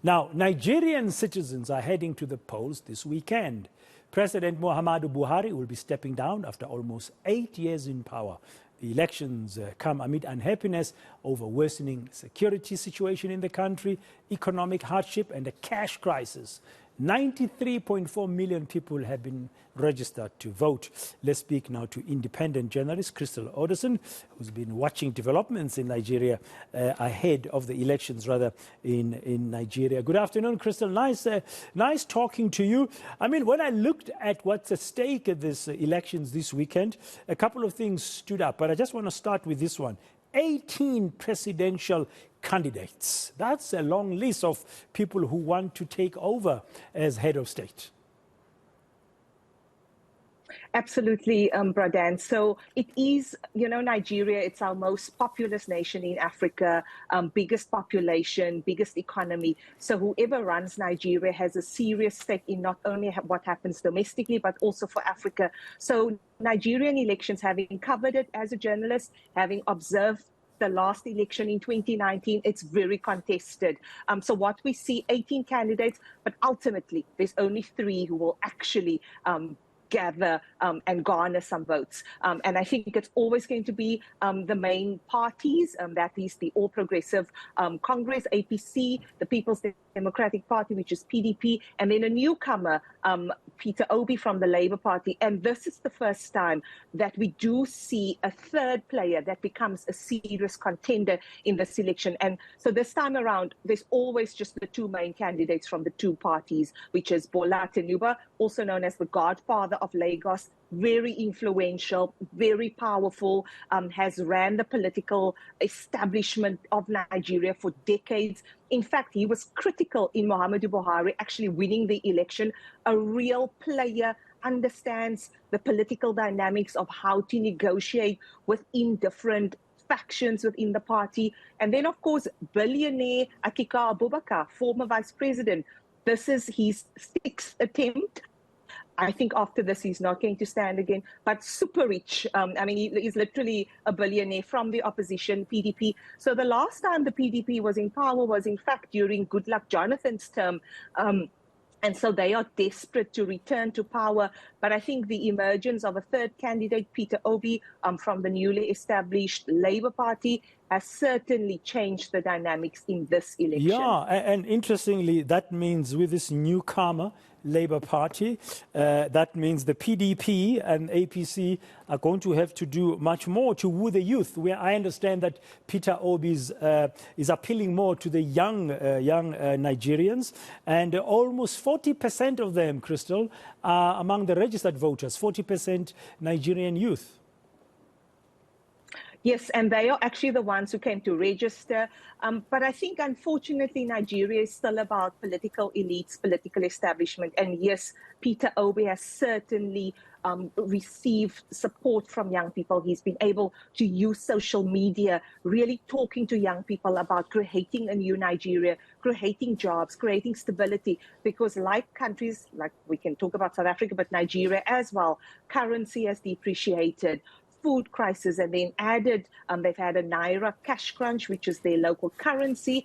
Now, Nigerian citizens are heading to the polls this weekend. President Muhammadu Buhari will be stepping down after almost 8 years in power. The elections come amid unhappiness over worsening security situation in the country, economic hardship and a cash crisis. 93.4 million people have been registered to vote. Let's speak now to independent journalist Crystal Orderson, who's been watching developments in Nigeria ahead of the elections, in Nigeria. Good afternoon, Crystal. Nice talking to you. I mean, when I looked at what's at stake at these elections this weekend, a couple of things stood up, but I just want to start with this one. 18 presidential candidates. That's a long list of people who want to take over as head of state. Absolutely, Bradan. So it is, Nigeria, it's our most populous nation in Africa, biggest population, biggest economy. So whoever runs Nigeria has a serious stake in not only what happens domestically, but also for Africa. So Nigerian elections, having covered it as a journalist, having observed the last election in 2019, it's very contested. So what we see, 18 candidates, but ultimately there's only 3 who will actually gather and garner some votes. And I think it's always going to be the main parties, that is the All Progressive Congress, APC, the People's Democratic Party, which is PDP, and then a newcomer, Peter Obi from the Labour Party. And this is the first time that we do see a third player that becomes a serious contender in this election. And so this time around, there's always just the 2 main candidates from the 2 parties, which is Bola Tinubu, also known as the godfather of Lagos, very influential, very powerful, has ran the political establishment of Nigeria for decades. In fact, he was critical in Muhammadu Buhari actually winning the election. A real player, understands the political dynamics of how to negotiate within different factions within the party. And then, of course, billionaire Atiku Abubakar, former vice president. This is his 6th attempt. I think after this, he's not going to stand again, but super rich. I mean, he's literally a billionaire from the opposition, PDP. So the last time the PDP was in power was, in fact, during Goodluck Jonathan's term. And so they are desperate to return to power. But I think the emergence of a third candidate, Peter Obi, from the newly established Labour Party, has certainly changed the dynamics in this election. Yeah, and interestingly, that means with this newcomer Labour Party, that means the PDP and APC are going to have to do much more to woo the youth. Where I understand that Peter Obi is appealing more to the young Nigerians, and almost 40% of them, Crystal, are among the registered voters, 40% Nigerian youth. Yes, and they are actually the ones who came to register. But I think, unfortunately, Nigeria is still about political elites, political establishment. And yes, Peter Obi has certainly received support from young people. He's been able to use social media, really talking to young people about creating a new Nigeria, creating jobs, creating stability. Because like countries, like we can talk about South Africa, but Nigeria as well, currency has depreciated. Food crisis, and then added, they've had a Naira cash crunch, which is their local currency.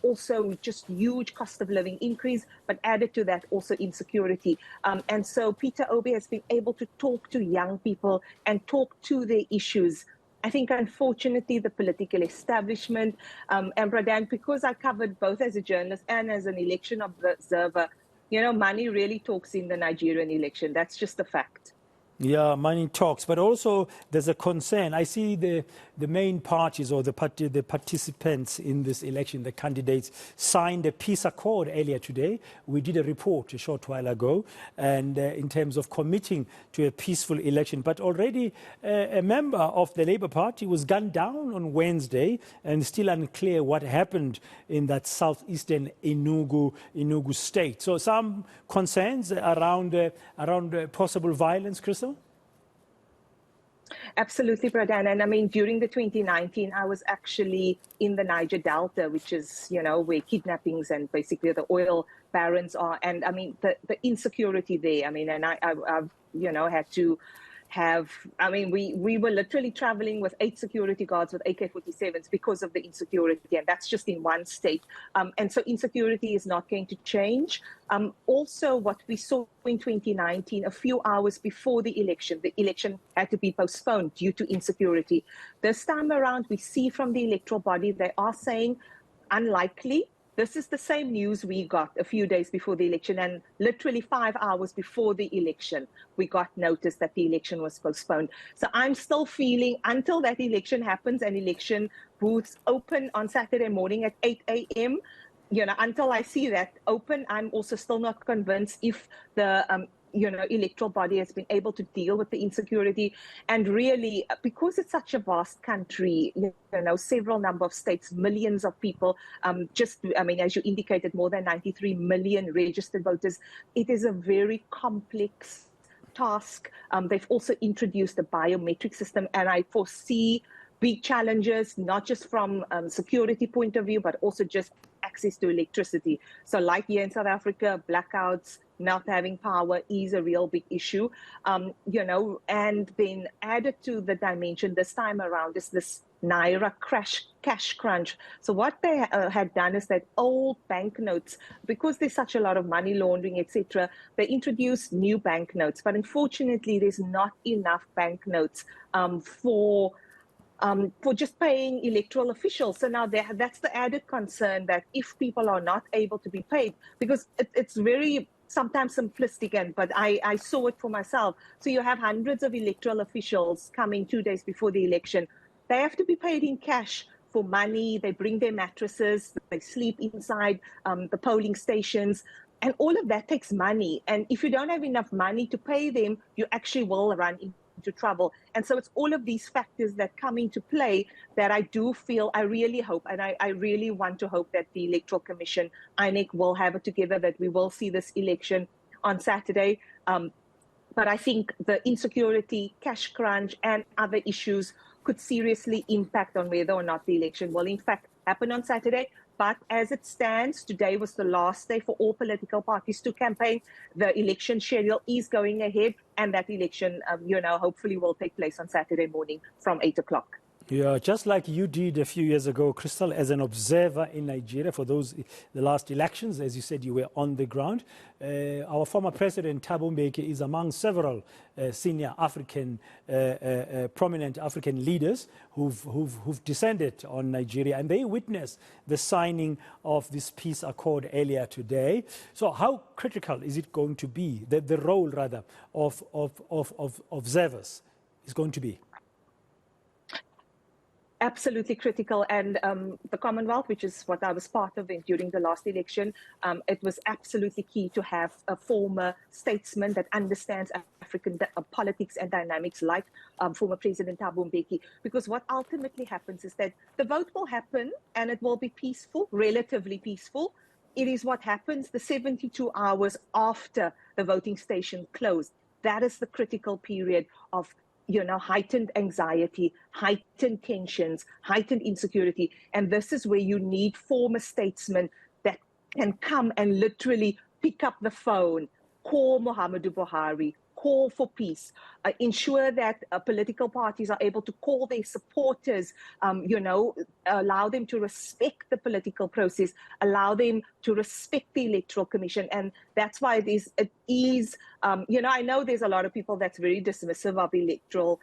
Also, just huge cost of living increase, but added to that also insecurity. And so Peter Obi has been able to talk to young people and talk to their issues. I think, unfortunately, the political establishment, and Bradan, because I covered both as a journalist and as an election observer, money really talks in the Nigerian election. That's just a fact. Yeah, money talks, but also there's a concern. I see the main parties or the participants in this election, the candidates, signed a peace accord earlier today. We did a report a short while ago, and in terms of committing to a peaceful election. But already a member of the Labour Party was gunned down on Wednesday, and still unclear what happened in that southeastern Enugu state. So some concerns around possible violence, Crystal? Absolutely, Pradhan. And I mean, during the 2019, I was actually in the Niger Delta, which is, where kidnappings and basically the oil barons are. And I mean, the insecurity there, I mean, and I've, had to I mean, we were literally traveling with 8 security guards with AK-47s because of the insecurity, and that's just in one state. And so insecurity is not going to change. Also, what we saw in 2019, a few hours before the election had to be postponed due to insecurity. This time around, we see from the electoral body, they are saying unlikely. This is the same news we got a few days before the election, and literally 5 hours before the election, we got notice that the election was postponed. So I'm still feeling until that election happens and election booths open on Saturday morning at 8 a.m., until I see that open, I'm also still not convinced if the electoral body has been able to deal with the insecurity. And really, because it's such a vast country, several number of states, millions of people, as you indicated, more than 93 million registered voters, it is a very complex task. They've also introduced a biometric system, and I foresee big challenges, not just from security point of view, but also just access to electricity. So like here in South Africa, blackouts, not having power is a real big issue, and then added to the dimension this time around is this Naira cash crunch. So what they had done is that old banknotes, because there's such a lot of money laundering, etc., they introduced new banknotes, but unfortunately there's not enough banknotes for just paying electoral officials. So now that's the added concern, that if people are not able to be paid, because it's very sometimes simplistic, but I saw it for myself. So you have hundreds of electoral officials coming 2 days before the election. They have to be paid in cash for money. They bring their mattresses, they sleep inside the polling stations. And all of that takes money. And if you don't have enough money to pay them, you actually will run into trouble. And so it's all of these factors that come into play that I do feel, I really hope, and I really want to hope that the Electoral Commission, INEC, will have it together, that we will see this election on Saturday. But I think the insecurity, cash crunch, and other issues could seriously impact on whether or not the election will in fact happen on Saturday. But as it stands, today was the last day for all political parties to campaign. The election schedule is going ahead, and that election, hopefully will take place on Saturday morning from 8 o'clock. Yeah, just like you did a few years ago, Crystal, as an observer in Nigeria for the last elections. As you said, you were on the ground. Our former president, Thabo Mbeki, is among several senior African, prominent African leaders who've descended on Nigeria, and they witnessed the signing of this peace accord earlier today. So how critical is it going to be, the role rather of observers is going to be? Absolutely critical. And the Commonwealth, which is what I was part of during the last election, it was absolutely key to have a former statesman that understands African politics and dynamics, like former President Thabo Mbeki, because what ultimately happens is that the vote will happen and it will be peaceful, relatively peaceful. It is what happens the 72 hours after the voting station closed. That is the critical period of heightened anxiety, heightened tensions, heightened insecurity. And this is where you need former statesmen that can come and literally pick up the phone, call Muhammadu Buhari, call for peace, ensure that political parties are able to call their supporters, allow them to respect the political process, allow them to respect the Electoral Commission. And that's why it is, I know there's a lot of people that's very dismissive of electoral,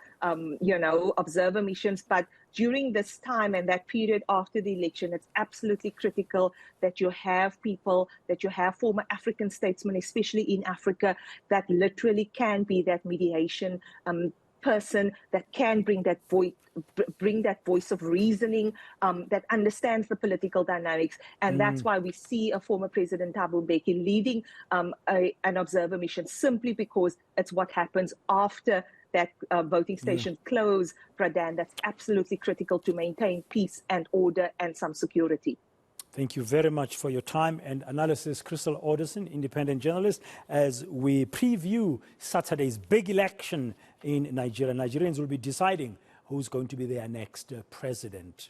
observer missions, but during this time and that period after the election, it's absolutely critical that you have people, that you have former African statesmen, especially in Africa, that literally can be that mediation person, that can bring that voice of reasoning, that understands the political dynamics. And that's why we see a former President Thabo Mbeki leading an observer mission, simply because it's what happens after that voting station close, Pradhan. That's absolutely critical to maintain peace and order and some security. Thank you very much for your time and analysis, Crystal Orderson, independent journalist, as we preview Saturday's big election in Nigeria. Nigerians will be deciding who's going to be their next president.